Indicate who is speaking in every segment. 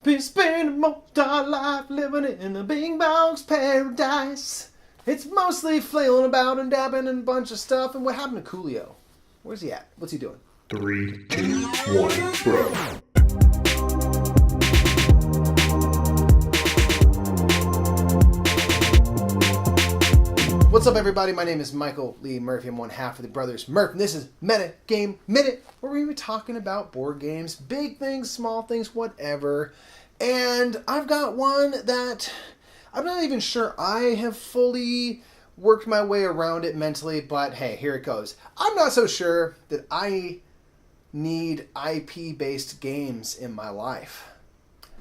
Speaker 1: We spend most our life living in a bing bong's paradise. It's mostly flailing about and dabbing and a bunch of stuff. And what happened to Coolio? Where's he at? What's he doing?
Speaker 2: 3, 2, 1, bro.
Speaker 1: What's up, everybody? My name is Michael Lee Murphy. I'm one half of the brothers Murph, and this is Meta Game Minute, where we're talking about board games, big things, small things, whatever. And I've got one that I'm not even sure I have fully worked my way around it mentally, but hey, here it goes. I'm not so sure that I need IP-based games in my life.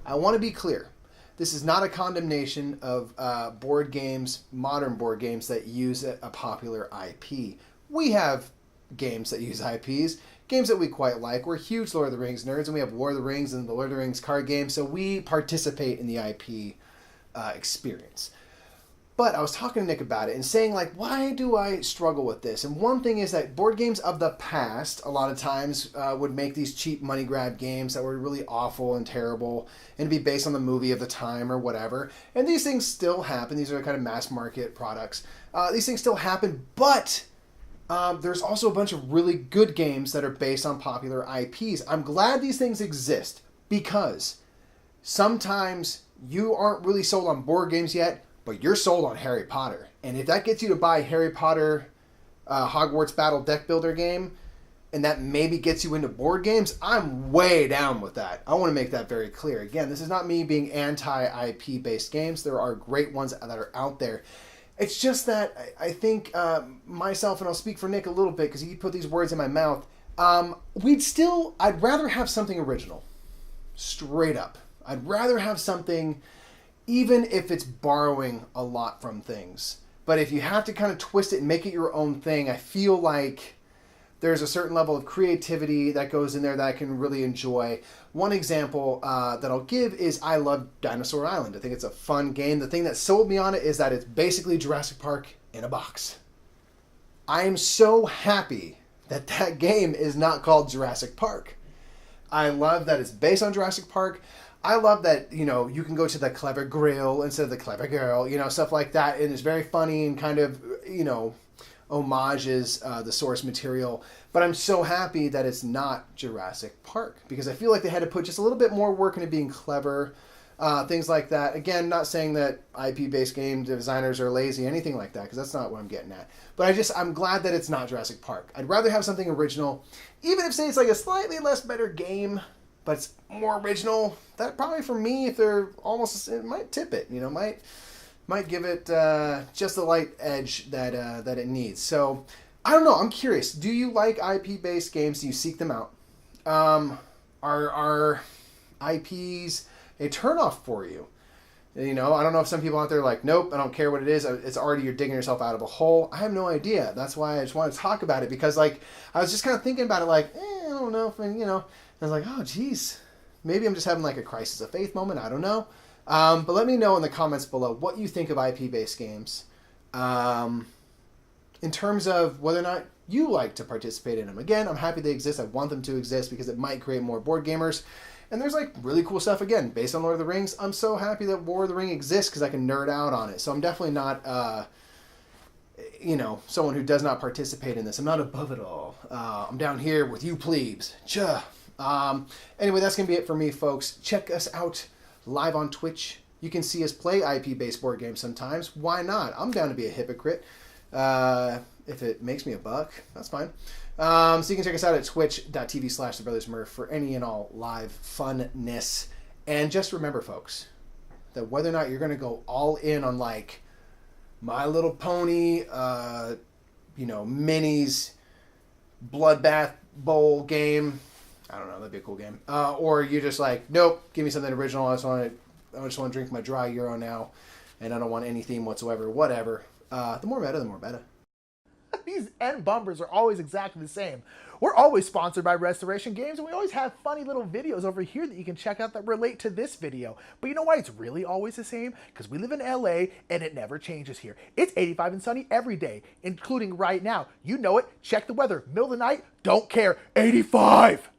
Speaker 1: I want to be clear. This is not a condemnation of board games, modern board games that use a popular IP. We have games that use IPs, games that we quite like. We're huge Lord of the Rings nerds, and we have Lord of the Rings and the Lord of the Rings card game, so we participate in the IP experience. But I was talking to Nick about it and saying, like, why do I struggle with this? And one thing is that board games of the past, a lot of times, would make these cheap money grab games that were really awful and terrible and be based on the movie of the time or whatever. And these things still happen. These are kind of mass market products. These things still happen, but there's also a bunch of really good games that are based on popular IPs. I'm glad these things exist because sometimes you aren't really sold on board games yet, but you're sold on Harry Potter. And if that gets you to buy Harry Potter Hogwarts Battle deck builder game, and that maybe gets you into board games, I'm way down with that. I want to make that very clear. Again, this is not me being anti-IP based games. There are great ones that are out there. It's just that I think myself, and I'll speak for Nick a little bit because he put these words in my mouth, I'd rather have something original. Straight up. I'd rather have something, even if it's borrowing a lot from things. But if you have to kind of twist it and make it your own thing, I feel like there's a certain level of creativity that goes in there that I can really enjoy. One example that I'll give is I love Dinosaur Island. I think it's a fun game. The thing that sold me on it is that it's basically Jurassic Park in a box. I am so happy that that game is not called Jurassic Park. I love that it's based on Jurassic Park. I love that, you know, you can go to the clever grill instead of the clever girl, you know, stuff like that. And it's very funny and kind of, you know, homages the source material. But I'm so happy that it's not Jurassic Park because I feel like they had to put just a little bit more work into being clever, things like that. Again, not saying that IP-based game designers are lazy, anything like that, because that's not what I'm getting at. But I'm glad that it's not Jurassic Park. I'd rather have something original, even if, say, it's like a slightly less better game, but it's more original. That probably for me, if they're almost, it might tip it, you know, might give it just the light edge that it needs. So I don't know. I'm curious. Do you like IP-based games? Do you seek them out? Are IPs a turnoff for you? You know, I don't know if some people out there are like, nope, I don't care what it is. It's already, you're digging yourself out of a hole. I have no idea. That's why I just want to talk about it because, like, I was just kind of thinking about it, like, I don't know if, you know. I was like, oh, geez, maybe I'm just having like a crisis of faith moment. I don't know. But let me know in the comments below what you think of IP-based games in terms of whether or not you like to participate in them. Again, I'm happy they exist. I want them to exist because it might create more board gamers. And there's like really cool stuff, again, based on Lord of the Rings. I'm so happy that Lord of the Ring exists because I can nerd out on it. So I'm definitely not, you know, someone who does not participate in this. I'm not above it all. I'm down here with you plebes. Anyway, that's going to be it for me, folks. Check us out live on Twitch. You can see us play IP-based board games sometimes. Why not? I'm down to be a hypocrite. If it makes me a buck, that's fine. So you can check us out at twitch.tv/thebrothersmurph for any and all live funness. And just remember, folks, that whether or not you're going to go all in on like My Little Pony, you know, Minis, Bloodbath Bowl game, I don't know, that'd be a cool game. Or you're just like, nope, give me something original. I just want to drink my dry Euro now, and I don't want any theme whatsoever. Whatever. The more meta, the more better.
Speaker 3: These end bumpers are always exactly the same. We're always sponsored by Restoration Games, and we always have funny little videos over here that you can check out that relate to this video. But you know why it's really always the same? Because we live in LA, and it never changes here. It's 85 and sunny every day, including right now. You know it. Check the weather. Middle of the night, don't care. 85!